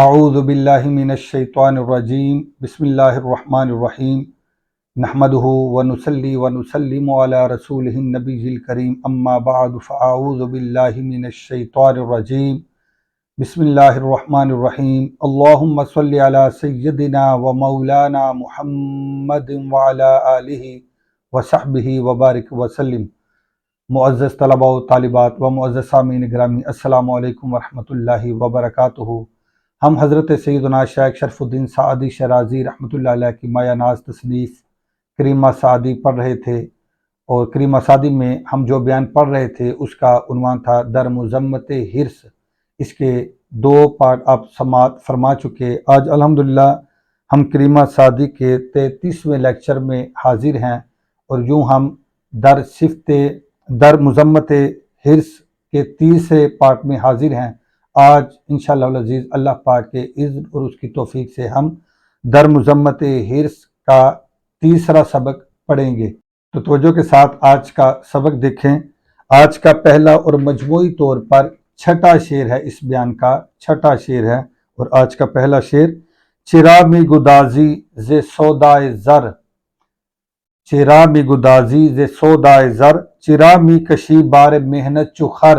اعوذ باللہ من الشیطان الرجیم بسم اللہ الرحمن الرحیم نحمدہ ونصلی ونسلم علی رسولہ النبی الکریم اما بعد فاعوذ باللہ من الشیطان الرجیم بسم اللہ الرحمن الرحیم اللہم صلی علی سیدنا و مولانا محمد وعلی آلہ وصحبہ وبارک وسلم۔ معزز طلباء و طالبات و معزز سامعین گرامی، السلام علیکم ورحمۃ اللہ وبرکاتہ۔ ہم حضرت سیدنا شیخ شرف الدین سعدی شیرازی رحمۃ اللہ علیہ کی مایہ ناز تصنیف کریمہ سعدی پڑھ رہے تھے، اور کریمہ سعدی میں ہم جو بیان پڑھ رہے تھے اس کا عنوان تھا در مذمت حرص۔ اس کے 2 پارٹ آپ سماعت فرما چکے۔ آج الحمدللہ ہم کریمہ سعدی کے 33ویں لیکچر میں حاضر ہیں، اور یوں ہم در مذمت حرص کے 30 پارٹ میں حاضر ہیں۔ آج انشاءاللہ العزیز اللہ پاک کے اذن اور اس کی توفیق سے ہم در مذمت حرص کا 3 سبق پڑھیں گے۔ تو توجہ کے ساتھ آج کا سبق دیکھیں۔ آج کا پہلا اور مجموعی طور پر 6واں شعر ہے، اس بیان کا 6واں شعر ہے، اور آج کا پہلا شعر: چرا می گدازی ز سودائے زر، چرا می گدازی ز سودائے زر، چرا می کشی بار محنت چو خر،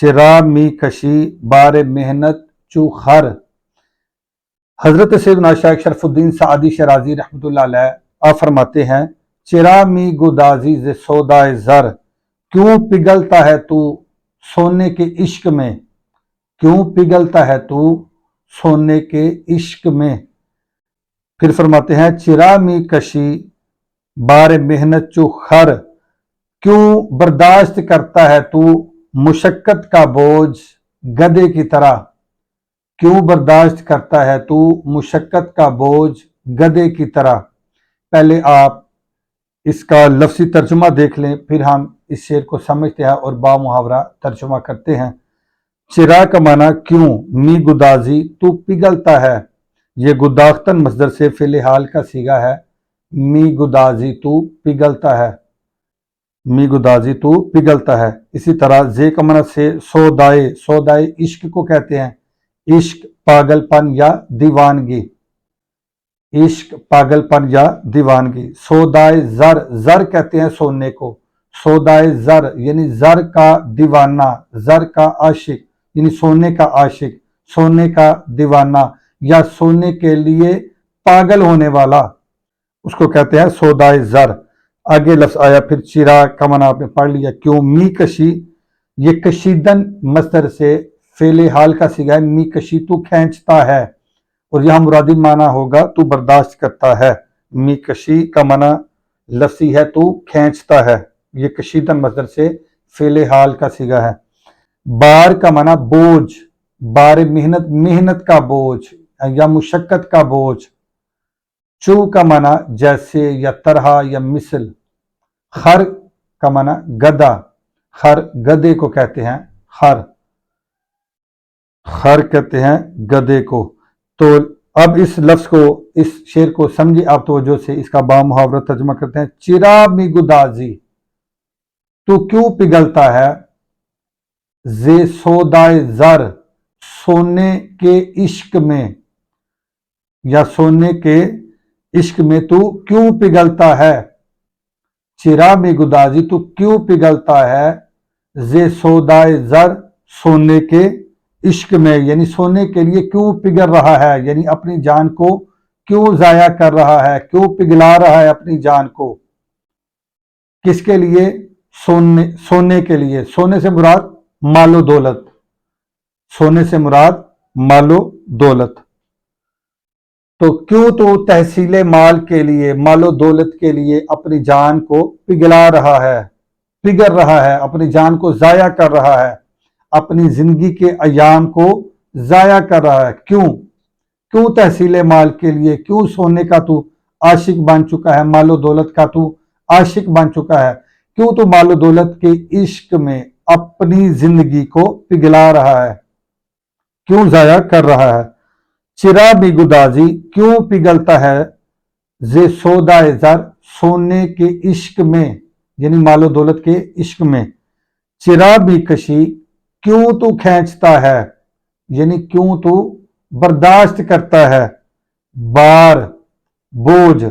چرا می کشی بار محنت چو خر۔ حضرت سیدنا شیخ شرف الدین سعدی شیرازی رحمۃ اللہ علیہ آپ فرماتے ہیں: چرا می گدازی ز سودائے زر، کیوں پگھلتا ہے تو سونے کے عشق میں، کیوں پگھلتا ہے تو سونے کے عشق میں۔ پھر فرماتے ہیں: چرا می کشی بار محنت چو خر، کیوں برداشت کرتا ہے تو مشقت کا بوجھ گدھے کی طرح، کیوں برداشت کرتا ہے تو مشقت کا بوجھ گدھے کی طرح۔ پہلے آپ اس کا لفظی ترجمہ دیکھ لیں، پھر ہم اس شعر کو سمجھتے ہیں اور با محاورہ ترجمہ کرتے ہیں۔ چرا کا معنی کیوں، می گدازی تو پگھلتا ہے، یہ گداختن مصدر سے فعل حال کا صیغہ ہے۔ می گدازی تو پگھلتا ہے، می گدازی تو پگھلتا ہے۔ اسی طرح زے کا معنی سے سودائے، سودائے عشق کو کہتے ہیں، عشق پاگل پن یا دیوانگی، عشق پاگل پن یا دیوانگی۔ سودائے زر، زر کہتے ہیں سونے کو، سودائے زر یعنی زر کا دیوانہ، زر کا عاشق یعنی سونے کا عاشق، سونے کا دیوانہ یا سونے کے لیے پاگل ہونے والا، اس کو کہتے ہیں سودائے زر۔ آگے لفظ آیا پھر چرا کا معنی آپ نے پڑھ لیا، کیوں، می کشی، یہ کشیدن مصدر سے فعل حال کا صیغہ ہے، می کشی تو کھینچتا ہے، اور یہاں مرادی معنی ہوگا تو برداشت کرتا ہے۔ می کشی کا معنی لفظی ہے تو کھینچتا ہے، یہ کشیدن مصدر سے فعل حال کا صیغہ ہے۔ بار کا معنی بوجھ، بار محنت، محنت کا بوجھ یا مشقت کا بوجھ۔ چو کا معنی جیسے یا طرح یا مثل۔ خر کا معنی گدھا، خر گدھے کو کہتے ہیں، خر، خر کہتے ہیں گدھے کو۔ تو اب اس لفظ کو، اس شعر کو سمجھے آپ توجہ سے، اس کا با محاورہ ترجمہ کرتے ہیں۔ چرا می گدازی، تو کیوں پگھلتا ہے، زے سودائے زر، سونے کے عشق میں، یا سونے کے عشق میں تو کیوں پگھلتا ہے، چرا می گدازی تو کیوں پگھلتا ہے، زے سودائے زر، سونے کے عشق میں، یعنی سونے کے لیے کیوں پگھل رہا ہے، یعنی اپنی جان کو کیوں ضائع کر رہا ہے، کیوں پگھلا رہا ہے اپنی جان کو، کس کے لیے، سونے کے لیے۔ سونے سے مراد مال و دولت، سونے سے مراد مال و دولت۔ تو کیوں تو تحصیل مال کے لیے، مال و دولت کے لیے اپنی جان کو پگھلا رہا ہے، پگھل رہا ہے، اپنی جان کو ضائع کر رہا ہے، اپنی زندگی کے ایام کو ضائع کر رہا ہے۔ کیوں تحصیل مال کے لیے، کیوں سونے کا تو عاشق بن چکا ہے، مال و دولت کا تو عاشق بن چکا ہے، کیوں تو مال و دولت کے عشق میں اپنی زندگی کو پگھلا رہا ہے، کیوں ضائع کر رہا ہے۔ چرا می گدازی، کیوں پگھلتا ہے، زے سودائے زر، سونے کے عشق میں، یعنی مال و دولت کے عشق میں۔ چرا می کشی، کیوں تو کھینچتا ہے، یعنی کیوں تو برداشت کرتا ہے بار بوجھ،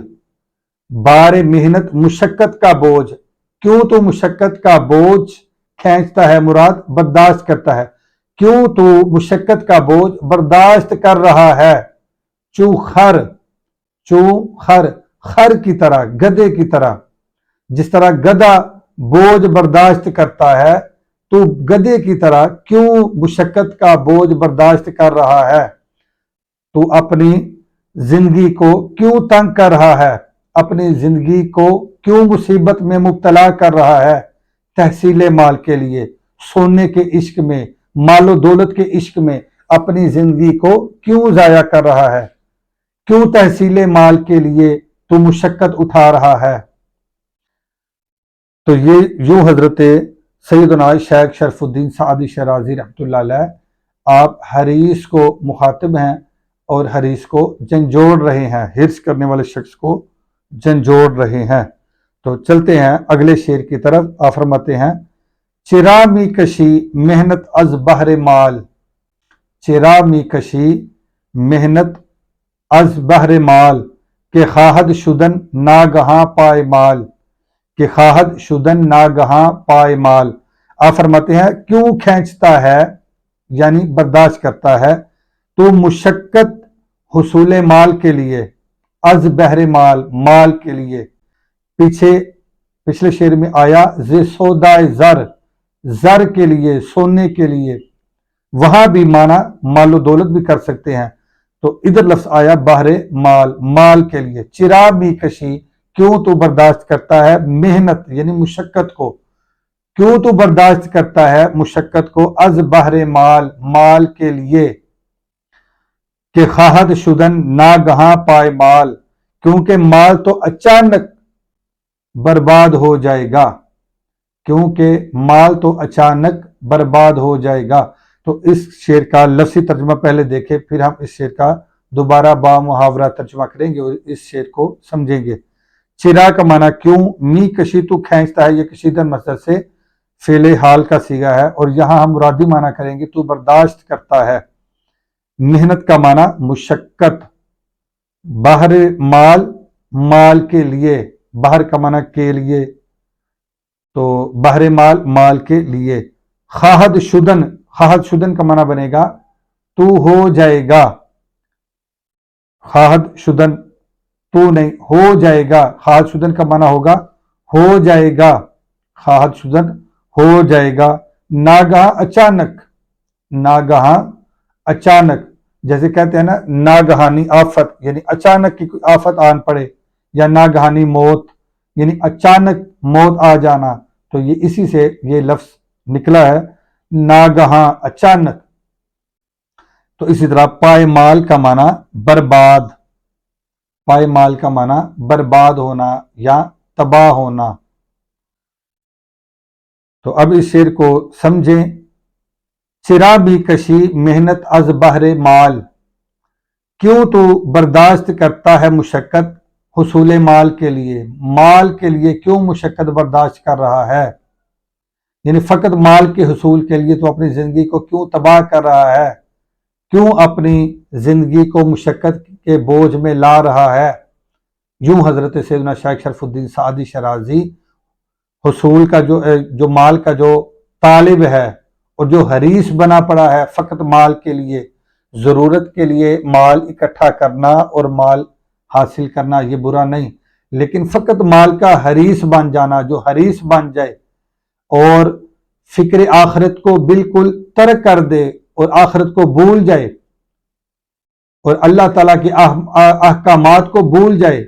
بار محنت مشقت کا بوجھ. کیوں تو مشقت کا بوجھ کھینچتا ہے، مراد برداشت کرتا ہے. کیوں تو مشقت کا بوجھ برداشت کر رہا ہے. چوخر، چوخر، خر کی طرح، گدھے کی طرح. جس طرح گدھا بوجھ برداشت کرتا ہے تو گدھے کی طرح کیوں مشقت کا بوجھ برداشت کر رہا ہے. تو اپنی زندگی کو کیوں تنگ کر رہا ہے، اپنی زندگی کو کیوں مصیبت میں مبتلا کر رہا ہے. تحصیل مال کے لیے، سونے کے عشق میں، مال و دولت کے عشق میں اپنی زندگی کو کیوں ضائع کر رہا ہے. کیوں تحصیل مال کے لیے تو مشقت اٹھا رہا ہے. تو یہ یوں حضرت سیدنا شیخ شرف الدین سعدی شرازی رحمۃ اللہ علیہ آپ حریص کو مخاطب ہیں اور حریص کو جھنجھوڑ رہے ہیں، حرص کرنے والے شخص کو جھنجھوڑ رہے ہیں. تو چلتے ہیں اگلے شعر کی طرف. آپ فرماتے ہیں چرا می کشی محنت از بہر مال، چرا می کشی محنت از بہر مال، کہ خواہد شدن ناگہاں پائے مال، کہ خواہد شدن ناگہاں پائے مال. آپ فرماتے ہیں کیوں کھینچتا ہے یعنی برداشت کرتا ہے تو مشقت حصول مال کے لیے، از بہر مال، مال کے لیے. پچھلے شعر میں آیا ز سودائے زر، زر کے لیے، سونے کے لیے. وہاں بھی معنی مال و دولت بھی کر سکتے ہیں. تو ادھر لفظ آیا بہر مال، مال کے لیے. چرا می کشی، کیوں تو برداشت کرتا ہے محنت یعنی مشقت کو، کیوں تو برداشت کرتا ہے مشقت کو، از بہر مال، مال کے لیے. کہ خواہد شدن ناگہاں پائے مال، کیونکہ مال تو اچانک برباد ہو جائے گا، کیونکہ مال تو اچانک برباد ہو جائے گا. تو اس شعر کا لفظی ترجمہ پہلے دیکھیں، پھر ہم اس شعر کا دوبارہ با محاورہ ترجمہ کریں گے اور اس شعر کو سمجھیں گے. چرا کا معنی کیوں، می کشی تو کھینچتا ہے، یہ کشیدہ مصدر سے فعل حال کا صیغہ ہے اور یہاں ہم مرادی معنی کریں گے تو برداشت کرتا ہے. محنت کا معنی مشقت، بہر مال، مال کے لیے، بہر کا معنی کے لیے، تو بہر مال، مال کے لیے. خواہد شدن، خواہد شدن کا معنی بنے گا تو ہو جائے گا، خواہد شدن تو نہیں، ہو جائے گا. خواہد شدن کا معنی ہوگا ہو جائے گا، خواہد شدن ہو جائے گا. ناگہاں اچانک، ناگہاں اچانک، جیسے کہتے ہیں نا ناگہانی آفت یعنی اچانک کی کوئی آفت آن پڑے، یا ناگہانی موت یعنی اچانک موت آ جانا. تو یہ اسی سے یہ لفظ نکلا ہے، ناگہاں، اچانک. تو اسی طرح پائے مال کا معنی برباد، پائے مال کا معنی برباد ہونا یا تباہ ہونا. تو اب اس شعر کو سمجھیں. چرا بھی کشی محنت از بہر مال، کیوں تو برداشت کرتا ہے مشقت حصول مال کے لیے، مال کے لیے کیوں مشقت برداشت کر رہا ہے. یعنی فقط مال کے حصول کے لیے تو اپنی زندگی کو کیوں تباہ کر رہا ہے، کیوں اپنی زندگی کو مشقت کے بوجھ میں لا رہا ہے. یوں حضرت سیدنا شیخ شرف الدین سعدی شرازی حصول کا جو مال کا جو طالب ہے اور جو حریص بنا پڑا ہے فقط مال کے لیے، ضرورت کے لیے مال اکٹھا کرنا اور مال حاصل کرنا یہ برا نہیں، لیکن فقط مال کا حریص بن جانا، جو حریص بن جائے اور فکر آخرت کو بالکل ترک کر دے اور آخرت کو بھول جائے اور اللہ تعالیٰ کے احکامات کو بھول جائے،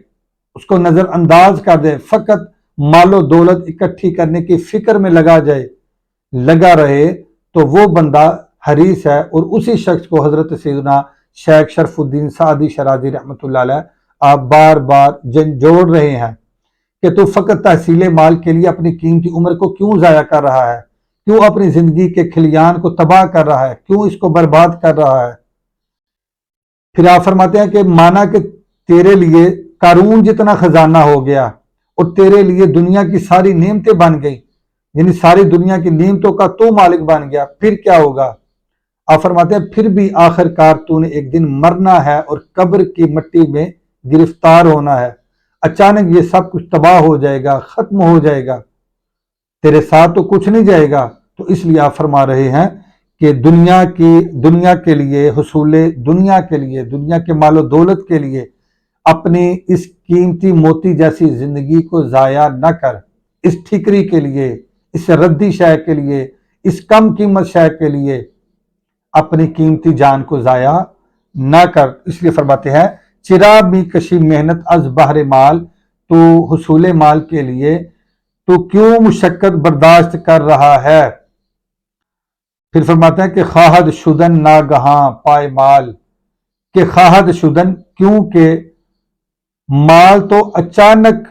اس کو نظر انداز کر دے، فقط مال و دولت اکٹھی کرنے کی فکر میں لگا رہے، تو وہ بندہ حریص ہے. اور اسی شخص کو حضرت سیدنا شیخ شرف الدین سعدی شرازی رحمۃ اللہ علیہ آپ بار بار جھنجھوڑ رہے ہیں کہ تو فقط تحصیل مال کے لیے اپنی قیمتی عمر کو کیوں ضائع کر رہا ہے، کیوں اپنی زندگی کے کھلیان کو تباہ کر رہا ہے، کیوں اس کو برباد کر رہا ہے. پھر آپ فرماتے ہیں کہ مانا کہ تیرے لیے قارون جتنا خزانہ ہو گیا اور تیرے لیے دنیا کی ساری نعمتیں بن گئی، یعنی ساری دنیا کی نعمتوں کا تو مالک بن گیا، پھر کیا ہوگا. آپ فرماتے ہیں پھر بھی آخر کار تو نے ایک دن مرنا ہے اور قبر کی مٹی میں گرفتار ہونا ہے، اچانک یہ سب کچھ تباہ ہو جائے گا، ختم ہو جائے گا، تیرے ساتھ تو کچھ نہیں جائے گا۔ تو اس لیے آپ فرما رہے ہیں کہ دنیا کے لیے، حصول دنیا کے لیے، دنیا کے مال و دولت کے لیے اپنی اس قیمتی موتی جیسی زندگی کو ضائع نہ کر، اس ٹھیکری کے لیے، اس ردی شے کے لیے، اس کم قیمت شے کے لیے اپنی قیمتی جان کو ضائع نہ کر۔ اس لیے فرماتے ہیں چرا بھی کشی محنت از بہر مال، تو حصول مال کے لیے تو کیوں مشقت برداشت کر رہا ہے؟ پھر فرماتے ہیں کہ خواہد شدن ناگہاں پائے مال، کہ خواہد شدن کیونکہ مال تو اچانک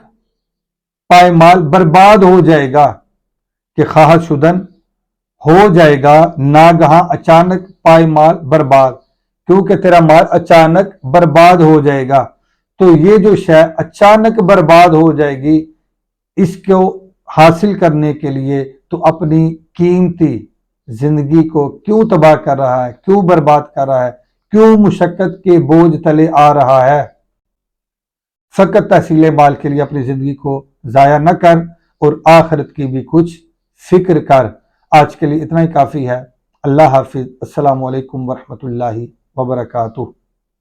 پائے مال برباد ہو جائے گا، کہ خواہد شدن ہو جائے گا ناگہاں اچانک پائے مال برباد، کیونکہ تیرا مال اچانک برباد ہو جائے گا۔ تو یہ جو شے اچانک برباد ہو جائے گی، اس کو حاصل کرنے کے لیے تو اپنی قیمتی زندگی کو کیوں تباہ کر رہا ہے، کیوں برباد کر رہا ہے، کیوں مشقت کے بوجھ تلے آ رہا ہے؟ فقط تحصیل مال کے لیے اپنی زندگی کو ضائع نہ کر اور آخرت کی بھی کچھ فکر کر۔ آج کے لیے اتنا ہی کافی ہے۔ اللہ حافظ۔ السلام علیکم ورحمۃ اللہ وبرکاتہ۔